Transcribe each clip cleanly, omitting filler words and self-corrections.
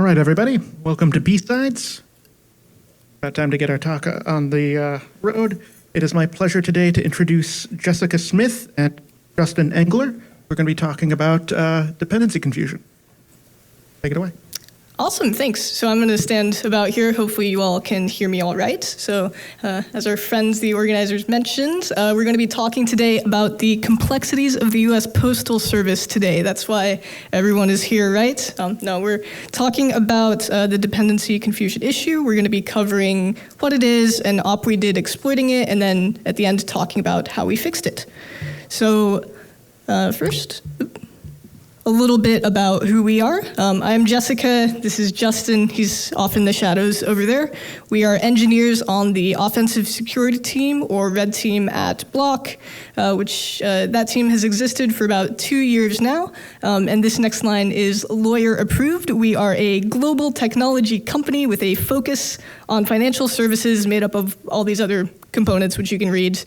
right, everybody. Welcome to B-Sides. About time to get our talk on the road. It is my pleasure today to introduce Jessica Smith and Justin Engler. We're going to be talking about dependency confusion. Take it away. Awesome, thanks. So I'm going to stand about here. Hopefully you all can hear me all right. So as our friends, the organizers mentioned, we're going to be talking today about the complexities of the U.S. Postal Service today. That's why everyone is here, right? No, we're talking about the dependency confusion issue. We're going to be covering what it is and op we did exploiting it, and then at the end talking about how we fixed it. So first, a little bit about who we are. I'm Jessica, this is Justin, he's off in the shadows over there. We are engineers on the offensive security team, or red team at Block, which that team has existed for about 2 years now. And this next line is lawyer approved. We are a global technology company with a focus on financial services made up of all these other components, which you can read.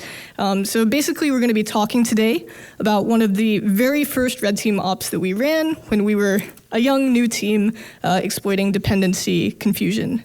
So basically, we're going to be talking today about one of the very first red team ops that we ran when we were a young new team exploiting dependency confusion.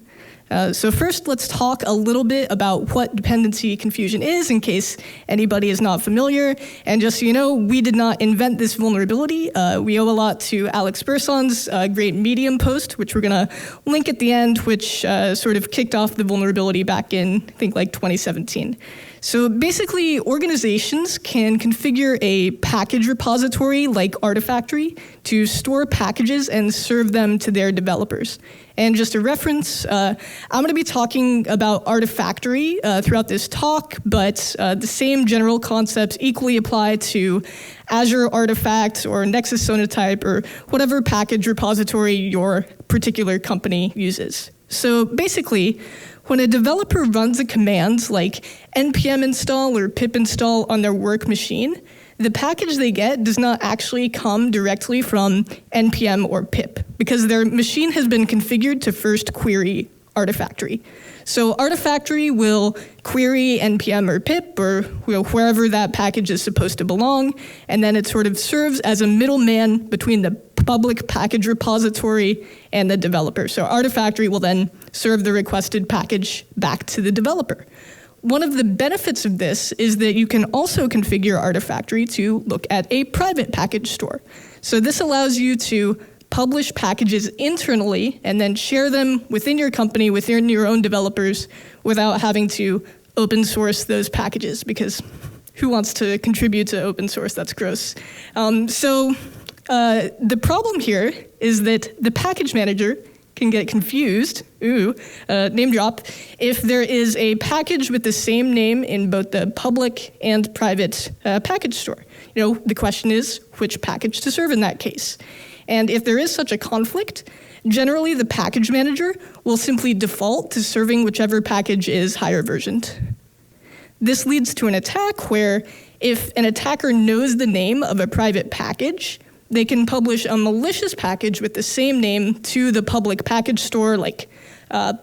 So first, let's talk a little bit about what dependency confusion is, in case anybody is not familiar. And just so you know, we did not invent this vulnerability. We owe a lot to Alex Berson's great Medium post, which we're going to link at the end, which sort of kicked off the vulnerability back in, I think, like 2017. So basically, organizations can configure a package repository like Artifactory to store packages and serve them to their developers. And just a reference, I'm going to be talking about Artifactory throughout this talk, but the same general concepts equally apply to Azure Artifacts or Nexus Sonatype or whatever package repository your particular company uses. So basically, when a developer runs a command like npm install or pip install on their work machine, the package they get does not actually come directly from npm or pip because their machine has been configured to first query Artifactory. So Artifactory will query npm or pip or wherever that package is supposed to belong, and then it sort of serves as a middleman between the public package repository and the developer. So Artifactory will then serve the requested package back to the developer. One of the benefits of this is that you can also configure Artifactory to look at a private package store. So this allows you to publish packages internally and then share them within your company, within your own developers, without having to open source those packages, because who wants to contribute to open source? That's gross. The problem here is that the package manager can get confused, name drop, if there is a package with the same name in both the public and private package store. The question is which package to serve in that case. And if there is such a conflict, generally the package manager will simply default to serving whichever package is higher versioned. This leads to an attack where if an attacker knows the name of a private package, they can publish a malicious package with the same name to the public package store like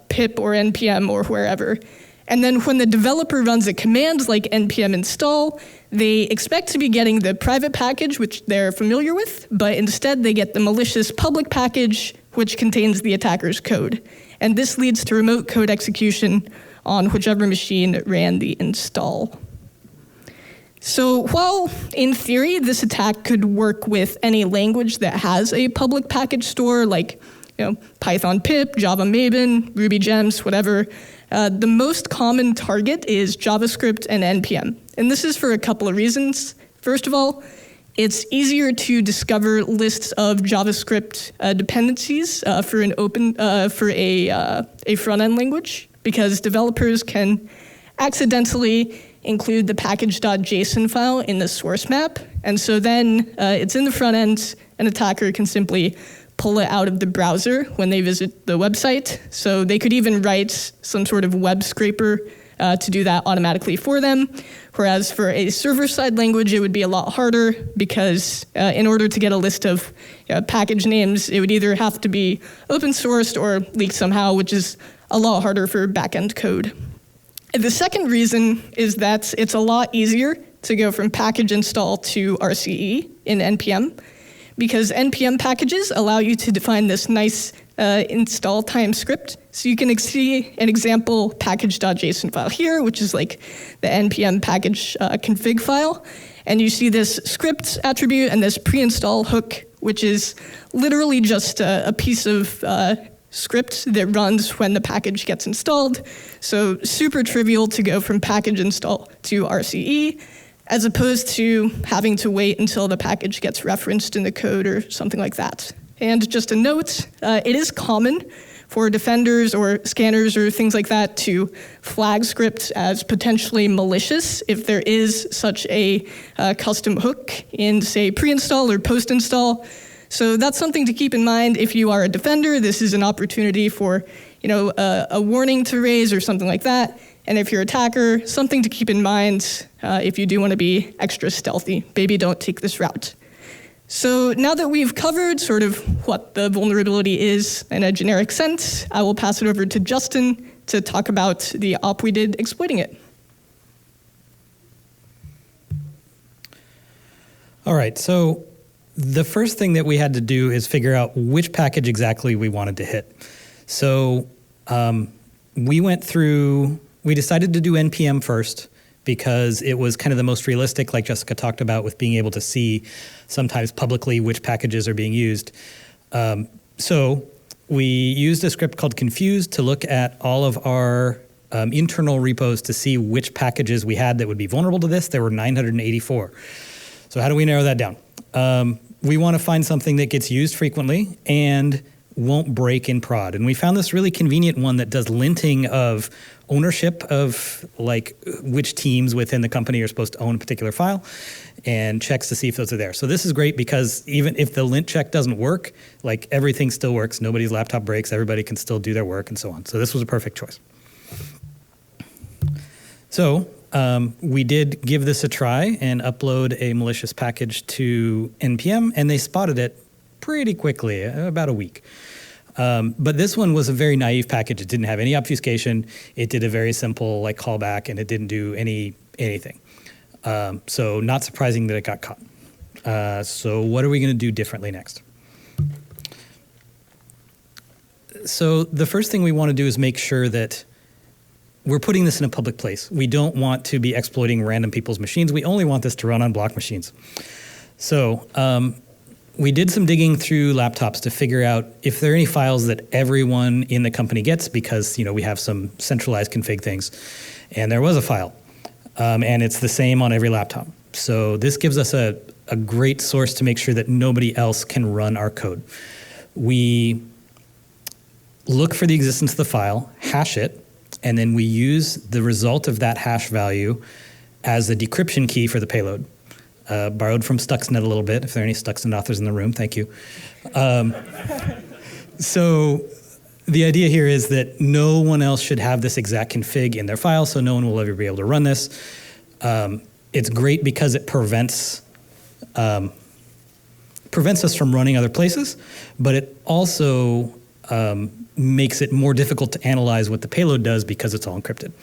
pip or npm or wherever. And then when the developer runs a command like npm install, they expect to be getting the private package, which they're familiar with, but instead they get the malicious public package, which contains the attacker's code. And this leads to remote code execution on whichever machine ran the install. So while in theory this attack could work with any language that has a public package store like Python pip, Java Maven, Ruby Gems, whatever, the most common target is JavaScript and NPM. And this is for a couple of reasons. First of all, it's easier to discover lists of JavaScript dependencies for a front-end language, because developers can accidentally include the package.json file in the source map. And so then it's in the front end, an attacker can simply pull it out of the browser when they visit the website. So they could even write some sort of web scraper to do that automatically for them. Whereas for a server-side language, it would be a lot harder because in order to get a list of package names, it would either have to be open sourced or leaked somehow, which is a lot harder for backend code. The second reason is that it's a lot easier to go from package install to RCE in NPM, because NPM packages allow you to define this nice install time script. So you can see an example package.json file here, which is like the npm package config file. And you see this script attribute and this pre-install hook, which is literally just a piece of script that runs when the package gets installed. So super trivial to go from package install to RCE, as opposed to having to wait until the package gets referenced in the code or something like that. And just a note, it is common for defenders or scanners or things like that to flag scripts as potentially malicious if there is such a custom hook in, say, pre-install or post-install. So that's something to keep in mind if you are a defender. This is an opportunity for, a warning to raise or something like that. And if you're an attacker, something to keep in mind if you do want to be extra stealthy. Maybe don't take this route. So now that we've covered sort of what the vulnerability is in a generic sense, I will pass it over to Justin to talk about the op we did exploiting it. All right, so the first thing that we had to do is figure out which package exactly we wanted to hit. So we decided to do NPM first because it was kind of the most realistic, like Jessica talked about, with being able to see sometimes publicly which packages are being used. So we used a script called Confuse to look at all of our internal repos to see which packages we had that would be vulnerable to this. There were 984. So how do we narrow that down? We want to find something that gets used frequently and won't break in prod. And we found this really convenient one that does linting of ownership of like which teams within the company are supposed to own a particular file and checks to see if those are there. So this is great because even if the lint check doesn't work, like everything still works. Nobody's laptop breaks. Everybody can still do their work and so on. So this was a perfect choice. So we did give this a try and upload a malicious package to NPM, and they spotted it pretty quickly, about a week. But this one was a very naive package. It didn't have any obfuscation. It did a very simple like callback, and it didn't do anything. So not surprising that it got caught. So what are we going to do differently next? So the first thing we want to do is make sure that we're putting this in a public place. We don't want to be exploiting random people's machines. We only want this to run on block machines. So we did some digging through laptops to figure out if there are any files that everyone in the company gets because, we have some centralized config things. And there was a file. And it's the same on every laptop. So this gives us a great source to make sure that nobody else can run our code. We look for the existence of the file, hash it, and then we use the result of that hash value as the decryption key for the payload. Borrowed from Stuxnet a little bit. If there are any Stuxnet authors in the room, thank you. So the idea here is that no one else should have this exact config in their file, so no one will ever be able to run this. It's great because it prevents us from running other places, but it also makes it more difficult to analyze what the payload does because it's all encrypted.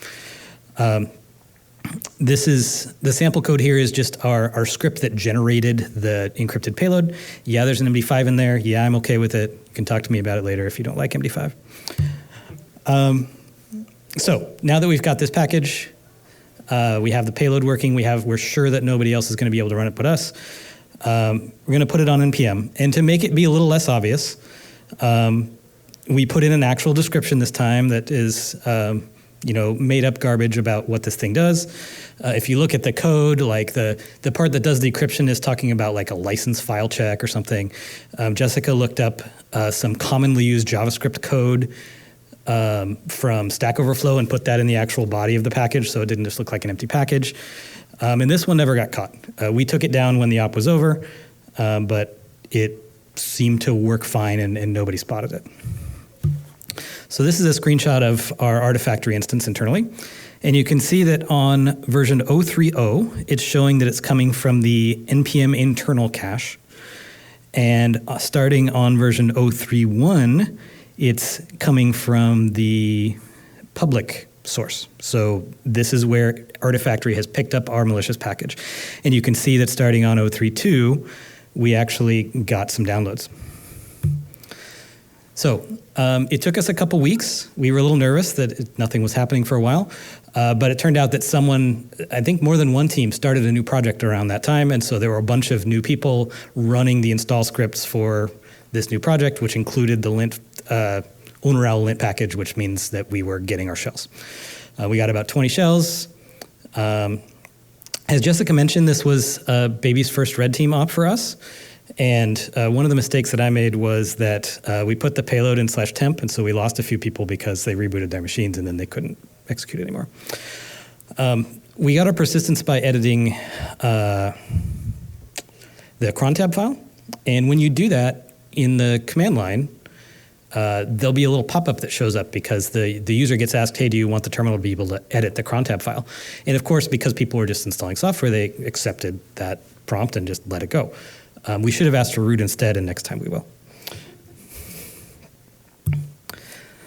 The sample code here is just our script that generated the encrypted payload. Yeah, there's an MD5 in there. Yeah, I'm okay with it. You can talk to me about it later if you don't like MD5. So now that we've got this package, we have the payload working. We're sure that nobody else is going to be able to run it but us. We're going to put it on NPM. And to make it be a little less obvious, we put in an actual description this time that is made up garbage about what this thing does. If you look at the code, like the part that does the encryption is talking about like a license file check or something. Jessica looked up some commonly used JavaScript code from Stack Overflow and put that in the actual body of the package, so it didn't just look like an empty package. And this one never got caught. We took it down when the op was over, but it seemed to work fine and nobody spotted it. So this is a screenshot of our Artifactory instance internally. And you can see that on version 030, it's showing that it's coming from the NPM internal cache. And starting on version 031, it's coming from the public source. So this is where Artifactory has picked up our malicious package. And you can see that starting on 032, we actually got some downloads. So it took us a couple weeks. We were a little nervous that nothing was happening for a while, but it turned out that someone, I think more than one team, started a new project around that time, and so there were a bunch of new people running the install scripts for this new project, which included the lint, owner-owl lint package, which means that we were getting our shells. We got about 20 shells. As Jessica mentioned, this was Baby's first red team op for us. And one of the mistakes that I made was that we put the payload in /temp, and so we lost a few people because they rebooted their machines and then they couldn't execute anymore. We got our persistence by editing the cron tab file. And when you do that in the command line, there'll be a little pop-up that shows up because the user gets asked, hey, do you want the terminal to be able to edit the cron tab file? And of course, because people were just installing software, they accepted that prompt and just let it go. We should have asked for root instead, and next time we will.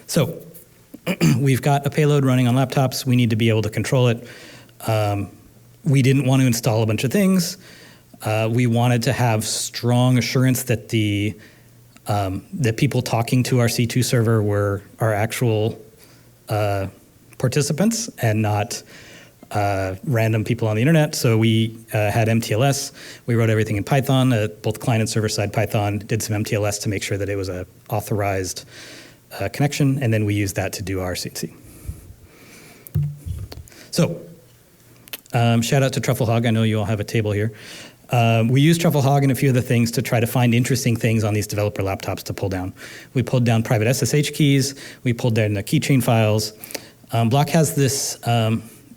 So we've got a payload running on laptops. We need to be able to control it. We didn't want to install a bunch of things. We wanted to have strong assurance that that people talking to our C2 server were our actual participants and not random people on the internet. So we had MTLS. We wrote everything in Python, both client and server side Python, did some MTLS to make sure that it was an authorized connection, and then we used that to do our CNC. So shout out to Trufflehog. I know you all have a table here. We used Trufflehog and a few other things to try to find interesting things on these developer laptops to pull down. We pulled down private SSH keys. We pulled down the keychain files. Block has this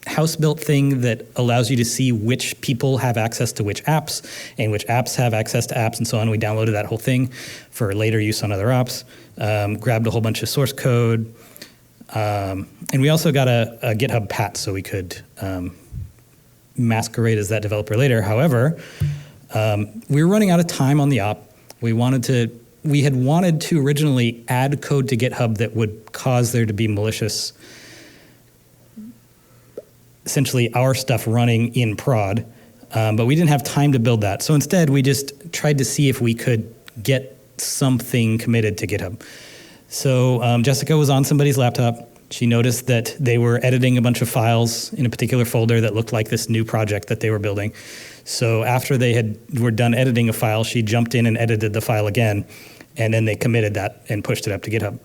house-built thing that allows you to see which people have access to which apps and which apps have access to apps and so on. We downloaded that whole thing for later use on other apps, grabbed a whole bunch of source code, and we also got a GitHub pat so we could masquerade as that developer later. However, we were running out of time on the op. We had wanted to originally add code to GitHub that would cause there to be malicious, essentially our stuff running in prod, but we didn't have time to build that. So instead, we just tried to see if we could get something committed to GitHub. So Jessica was on somebody's laptop. She noticed that they were editing a bunch of files in a particular folder that looked like this new project that they were building. So after they were done editing a file, she jumped in and edited the file again, and then they committed that and pushed it up to GitHub.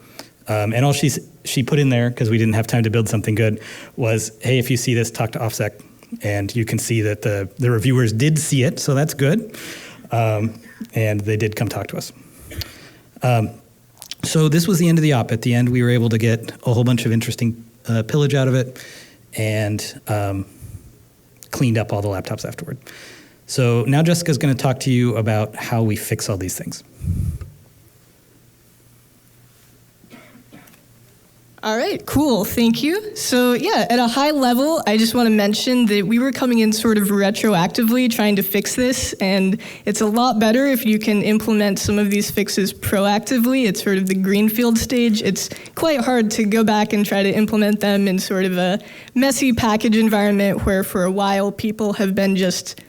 And all she put in there, because we didn't have time to build something good, was, hey, if you see this, talk to OffSec. And you can see that the reviewers did see it, so that's good. And they did come talk to us. So this was the end of the op. At the end, we were able to get a whole bunch of interesting pillage out of it and cleaned up all the laptops afterward. So now Jessica's going to talk to you about how we fix all these things. All right, cool, thank you. So yeah, at a high level, I just want to mention that we were coming in sort of retroactively trying to fix this, and it's a lot better if you can implement some of these fixes proactively. It's sort of the greenfield stage. It's quite hard to go back and try to implement them in sort of a messy package environment where for a while people have been just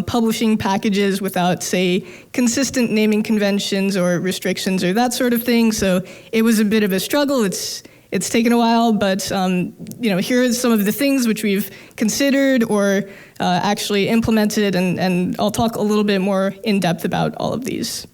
publishing packages without, say, consistent naming conventions or restrictions or that sort of thing. So it was a bit of a struggle. It's taken a while, but here are some of the things which we've considered or actually implemented, and I'll talk a little bit more in depth about all of these.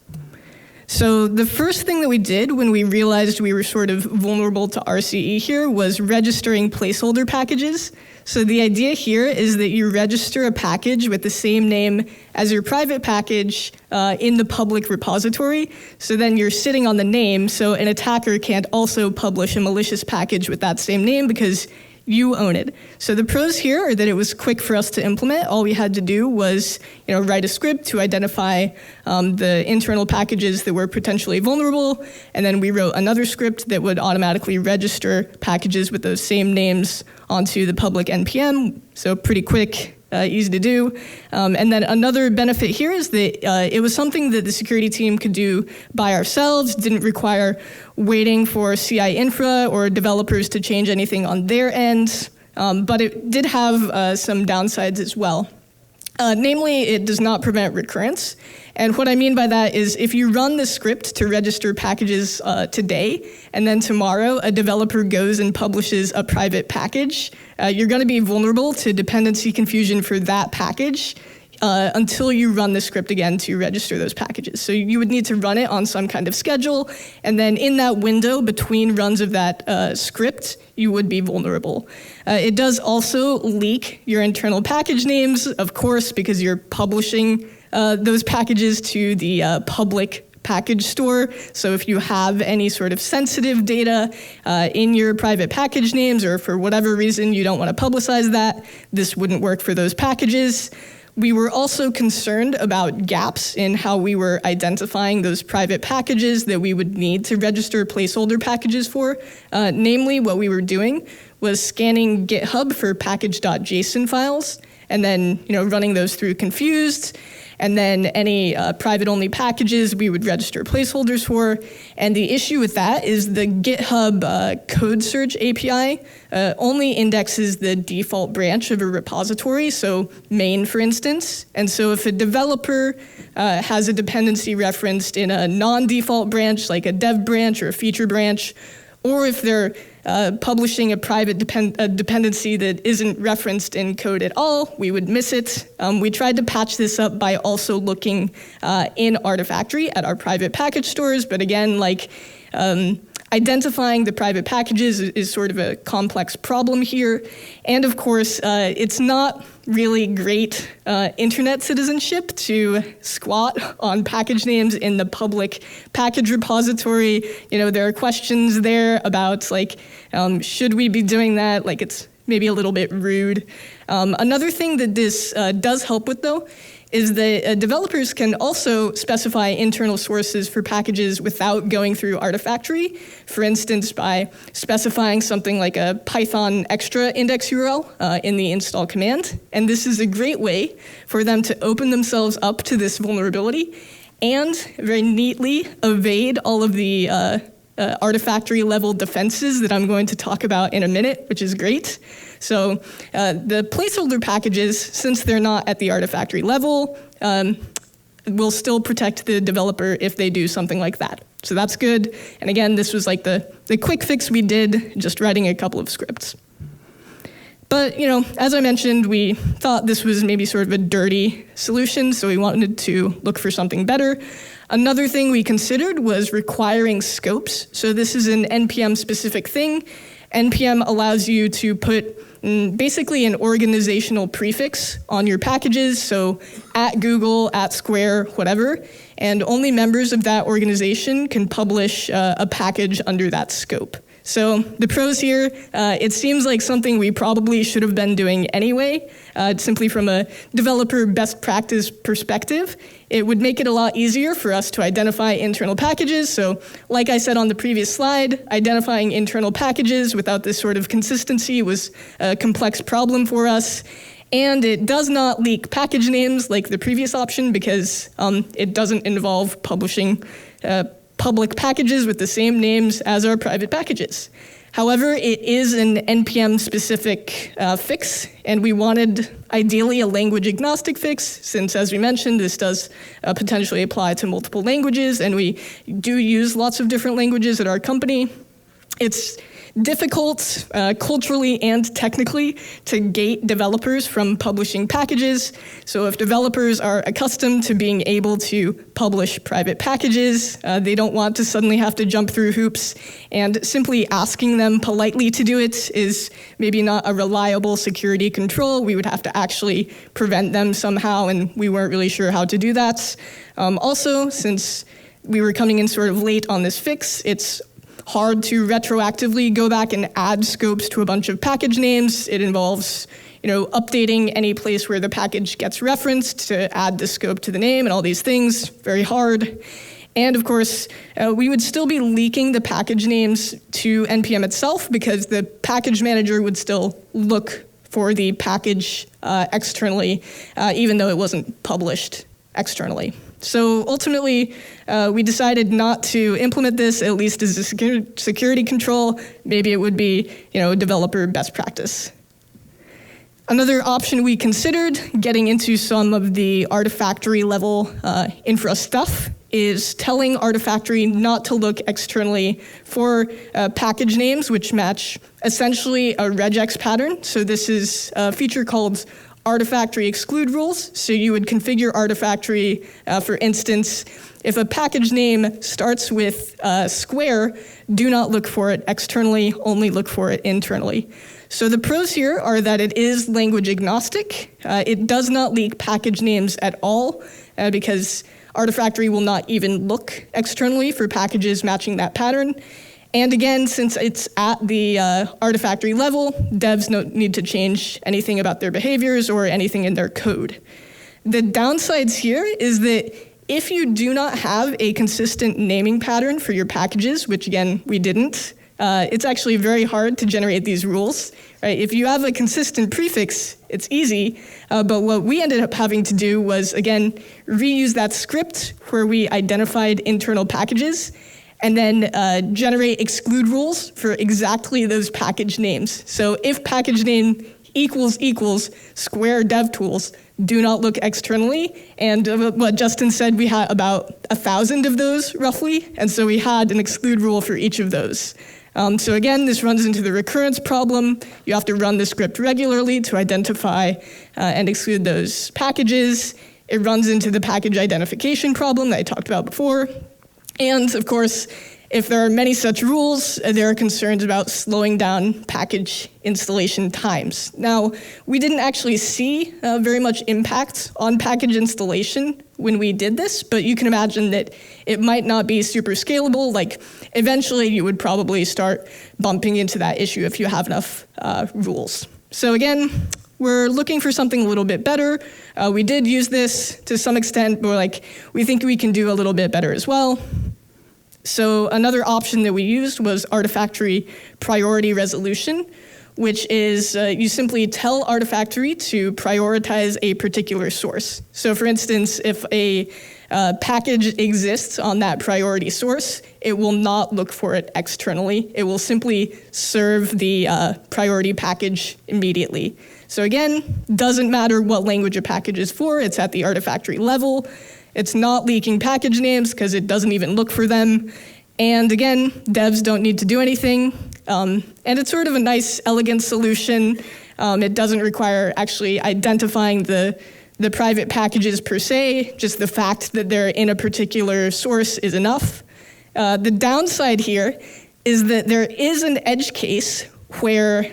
So the first thing that we did when we realized we were sort of vulnerable to RCE here was registering placeholder packages. So the idea here is that you register a package with the same name as your private package in the public repository. So then you're sitting on the name, so an attacker can't also publish a malicious package with that same name because you own it. So the pros here are that it was quick for us to implement. All we had to do was write a script to identify the internal packages that were potentially vulnerable, and then we wrote another script that would automatically register packages with those same names onto the public NPM, so pretty quick, easy to do. And then another benefit here is that it was something that the security team could do by ourselves, didn't require waiting for CI infra or developers to change anything on their end, but it did have some downsides as well. Namely, it does not prevent recurrence. And what I mean by that is if you run the script to register packages today, and then tomorrow a developer goes and publishes a private package, you're going to be vulnerable to dependency confusion for that package until you run the script again to register those packages. So you would need to run it on some kind of schedule, and then in that window between runs of that script, you would be vulnerable. It does also leak your internal package names, of course, because you're publishing those packages to the public package store. So if you have any sort of sensitive data in your private package names, or for whatever reason you don't want to publicize that, this wouldn't work for those packages. We were also concerned about gaps in how we were identifying those private packages that we would need to register placeholder packages for. Namely, what we were doing was scanning GitHub for package.json files, and then running those through Confused. And then any private-only packages we would register placeholders for. And the issue with that is the GitHub code search API only indexes the default branch of a repository, so main, for instance. And so if a developer has a dependency referenced in a non-default branch, like a dev branch or a feature branch, or if they're publishing a private dependency that isn't referenced in code at all, we would miss it. We tried to patch this up by also looking in Artifactory at our private package stores, but again, identifying the private packages is sort of a complex problem here. And of course, it's not really great internet citizenship to squat on package names in the public package repository. There are questions there about should we be doing that? It's maybe a little bit rude. Another thing that this does help with, though, is that developers can also specify internal sources for packages without going through Artifactory, for instance, by specifying something like a Python extra index URL in the install command. And this is a great way for them to open themselves up to this vulnerability and very neatly evade all of the Artifactory level defenses that I'm going to talk about in a minute, which is great. So the placeholder packages, since they're not at the Artifactory level, will still protect the developer if they do something like that. So that's good. And again, this was the quick fix we did, just writing a couple of scripts. But, as I mentioned, we thought this was maybe sort of a dirty solution, so we wanted to look for something better. Another thing we considered was requiring scopes. So this is an NPM-specific thing. NPM allows you to put basically an organizational prefix on your packages, so at Google, at Square, whatever, and only members of that organization can publish a package under that scope. So the pros here, it seems like something we probably should have been doing anyway, simply from a developer best practice perspective. It would make it a lot easier for us to identify internal packages. So like I said on the previous slide, identifying internal packages without this sort of consistency was a complex problem for us. And it does not leak package names like the previous option because it doesn't involve publishing public packages with the same names as our private packages. However, it is an NPM-specific fix, and we wanted ideally a language-agnostic fix, since, as we mentioned, this does potentially apply to multiple languages, and we do use lots of different languages at our company. It's difficult culturally and technically to gate developers from publishing packages. So if developers are accustomed to being able to publish private packages, they don't want to suddenly have to jump through hoops, and simply asking them politely to do it is maybe not a reliable security control. We would have to actually prevent them somehow, and we weren't really sure how to do that. Also, since we were coming in sort of late on this fix, it's hard to retroactively go back and add scopes to a bunch of package names. It involves, updating any place where the package gets referenced to add the scope to the name and all these things. Very hard. And of course, we would still be leaking the package names to NPM itself because the package manager would still look for the package externally, even though it wasn't published externally. So ultimately, we decided not to implement this, at least as a security control. Maybe it would be, developer best practice. Another option we considered, getting into some of the Artifactory level infra stuff, is telling Artifactory not to look externally for package names which match essentially a regex pattern. So this is a feature called Artifactory exclude rules. So you would configure Artifactory, for instance, if a package name starts with square, do not look for it externally, only look for it internally. So the pros here are that it is language agnostic. It does not leak package names at all because Artifactory will not even look externally for packages matching that pattern. And again, since it's at the Artifactory level, devs don't need to change anything about their behaviors or anything in their code. The downsides here is that if you do not have a consistent naming pattern for your packages, which again, we didn't, it's actually very hard to generate these rules. Right? If you have a consistent prefix, it's easy, but what we ended up having to do was, again, reuse that script where we identified internal packages and then generate exclude rules for exactly those package names. So if package name equals square DevTools, do not look externally. And what Justin said, we had about 1,000 of those roughly, and so we had an exclude rule for each of those. So again, this runs into the recurrence problem. You have to run the script regularly to identify and exclude those packages. It runs into the package identification problem that I talked about before. And of course, if there are many such rules, there are concerns about slowing down package installation times. Now, we didn't actually see very much impact on package installation when we did this, but you can imagine that it might not be super scalable. Like, eventually you would probably start bumping into that issue if you have enough rules. So again, we're looking for something a little bit better. We did use this to some extent, but we think we can do a little bit better as well. So another option that we used was Artifactory priority resolution, which is you simply tell Artifactory to prioritize a particular source. So for instance, if a package exists on that priority source, it will not look for it externally. It will simply serve the priority package immediately. So again, doesn't matter what language a package is for, it's at the Artifactory level. It's not leaking package names because it doesn't even look for them. And again, devs don't need to do anything. And it's sort of a nice, elegant solution. It doesn't require actually identifying the private packages per se. Just the fact that they're in a particular source is enough. The downside here is that there is an edge case where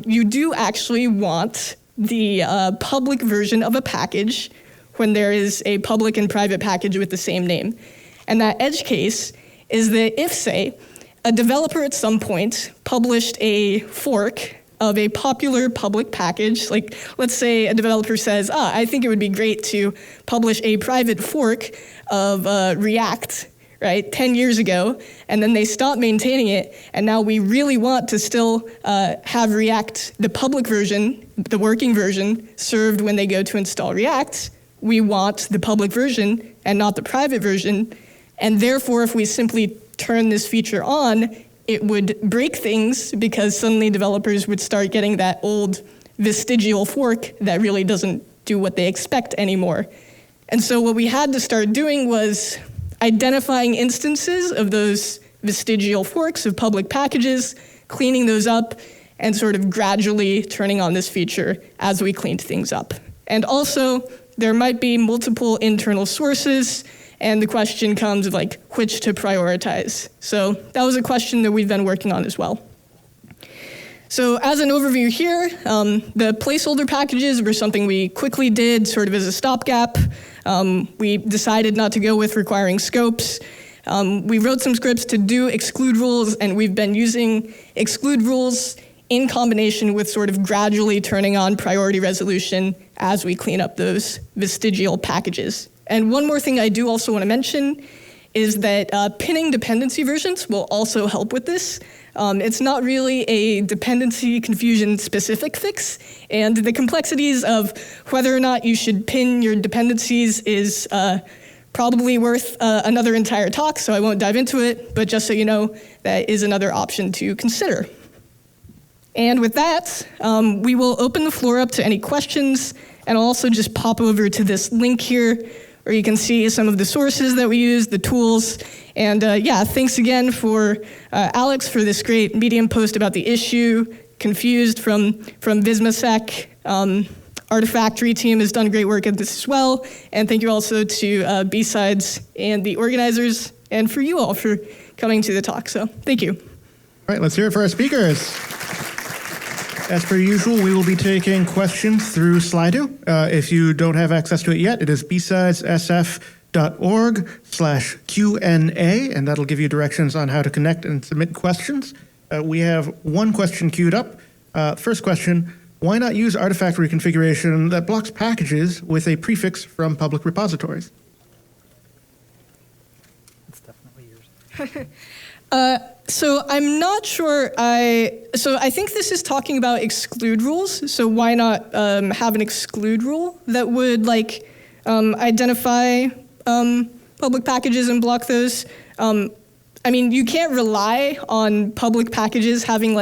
you do actually want the public version of a package when there is a public and private package with the same name. And that edge case is that if, say, a developer at some point published a fork of a popular public package, like let's say a developer says, I think it would be great to publish a private fork of React, right, 10 years ago, and then they stop maintaining it, and now we really want to still have React, the public version, the working version, served when they go to install React. We want the public version and not the private version. And therefore, if we simply turn this feature on, it would break things because suddenly developers would start getting that old vestigial fork that really doesn't do what they expect anymore. And so what we had to start doing was identifying instances of those vestigial forks of public packages, cleaning those up, and sort of gradually turning on this feature as we cleaned things up. And also, there might be multiple internal sources, and the question comes of which to prioritize. So that was a question that we've been working on as well. So as an overview here, the placeholder packages were something we quickly did sort of as a stopgap. We decided not to go with requiring scopes. We wrote some scripts to do exclude rules, and we've been using exclude rules in combination with sort of gradually turning on priority resolution as we clean up those vestigial packages. And one more thing I do also want to mention is that pinning dependency versions will also help with this. It's not really a dependency confusion specific fix, and the complexities of whether or not you should pin your dependencies is probably worth another entire talk, so I won't dive into it, but just so you know, that is another option to consider. And with that, we will open the floor up to any questions, and I'll also just pop over to this link here, where you can see some of the sources that we use, the tools. And yeah, thanks again for Alex for this great Medium post about the issue. Confused from BSidesSF. Artifactory team has done great work at this as well. And thank you also to BSides and the organizers, and for you all for coming to the talk. So thank you. All right, let's hear it for our speakers. As per usual, we will be taking questions through Slido. If you don't have access to it yet, it is bsidessf.org/Q&A, and that'll give you directions on how to connect and submit questions. We have one question queued up. First question, why not use Artifactory configuration that blocks packages with a prefix from public repositories? That's definitely yours. So I'm not sure. So I think this is talking about exclude rules. So why not have an exclude rule that would identify public packages and block those? I mean, you can't rely on public packages having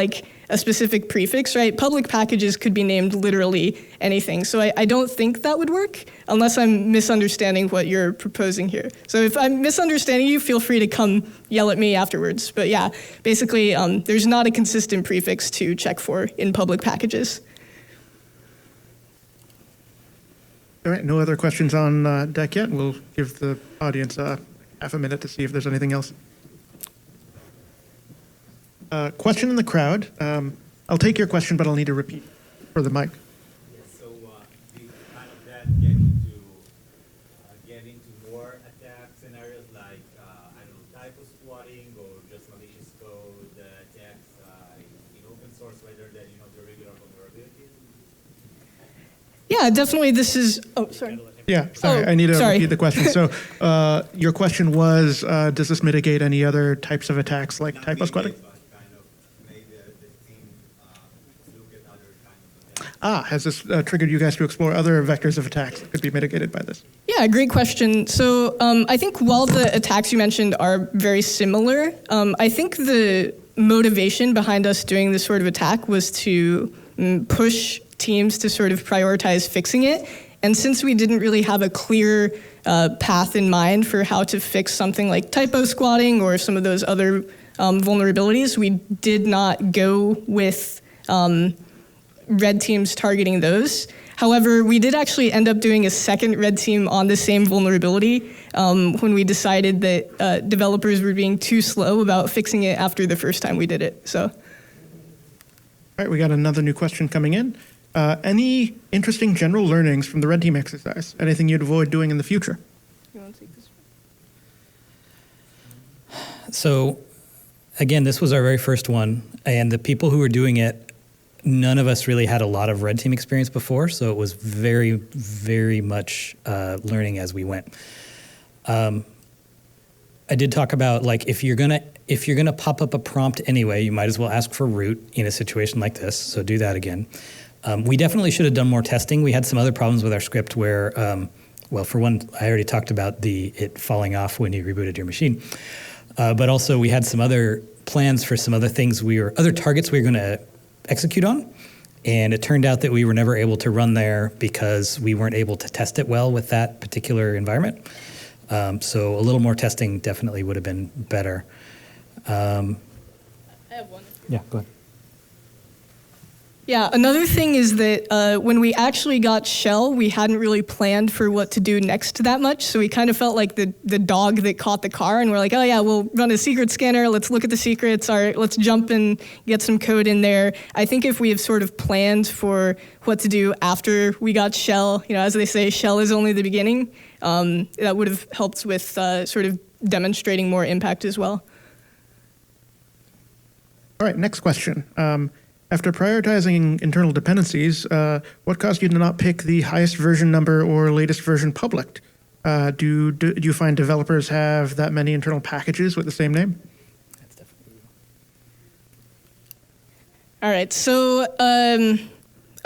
a specific prefix, right? Public packages could be named literally anything. So I don't think that would work unless I'm misunderstanding what you're proposing here. So if I'm misunderstanding you, feel free to come yell at me afterwards. But yeah, basically, there's not a consistent prefix to check for in public packages. All right, no other questions on deck yet. We'll give the audience half a minute to see if there's anything else. Question in the crowd. I'll take your question, but I'll need to repeat for the mic. Yes, so did kind of that get into more attack scenarios like, I don't know, typo squatting or just malicious code attacks in open source rather than, the regular vulnerabilities? Yeah, definitely this is, oh, sorry. Yeah, sorry, I need to repeat the question. So your question was, does this mitigate any other types of attacks like typo squatting? Has this triggered you guys to explore other vectors of attacks that could be mitigated by this? Yeah, great question. So I think while the attacks you mentioned are very similar, I think the motivation behind us doing this sort of attack was to push teams to sort of prioritize fixing it. And since we didn't really have a clear path in mind for how to fix something like typo squatting or some of those other vulnerabilities, we did not go with red teams targeting those. However, we did actually end up doing a second red team on the same vulnerability when we decided that developers were being too slow about fixing it after the first time we did it. So, all right, we got another new question coming in. Any interesting general learnings from the red team exercise? Anything you'd avoid doing in the future? you want to take this one? So, again, this was our very first one, and the people who were doing it, none of us really had a lot of red team experience before, so it was very, very much learning as we went. I did talk about if you're gonna pop up a prompt anyway, you might as well ask for root in a situation like this. So do that again. We definitely should have done more testing. We had some other problems with our script where, well, for one, I already talked about it falling off when you rebooted your machine, but also we had some other plans for some other things other targets we were going to execute on, and it turned out that we were never able to run there because we weren't able to test it well with that particular environment. So a little more testing definitely would have been better. I have one. Yeah, go ahead. Yeah, another thing is that when we actually got shell, we hadn't really planned for what to do next that much. So we kind of felt like the dog that caught the car, and we're like, oh yeah, we'll run a secret scanner. Let's look at the secrets. All right, let's jump and get some code in there. I think if we have sort of planned for what to do after we got shell, as they say, shell is only the beginning, that would have helped with sort of demonstrating more impact as well. All right, next question. After prioritizing internal dependencies, what caused you to not pick the highest version number or latest version public? Do you find developers have that many internal packages with the same name? That's definitely you. All right, so,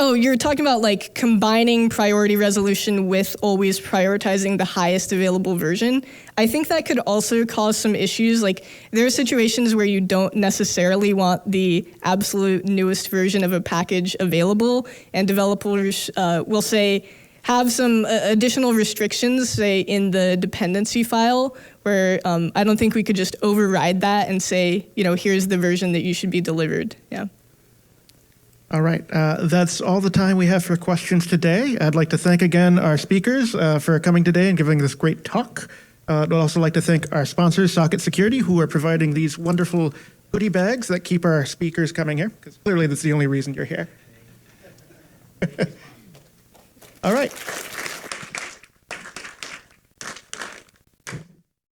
Oh, you're talking about like combining priority resolution with always prioritizing the highest available version. I think that could also cause some issues. Like there are situations where you don't necessarily want the absolute newest version of a package available, and developers will say have some additional restrictions, say in the dependency file, where I don't think we could just override that and say, here's the version that you should be delivered. Yeah. All right, that's all the time we have for questions today. I'd like to thank again our speakers for coming today and giving this great talk. I'd also like to thank our sponsors, Socket Security, who are providing these wonderful goodie bags that keep our speakers coming here, because clearly that's the only reason you're here. All right.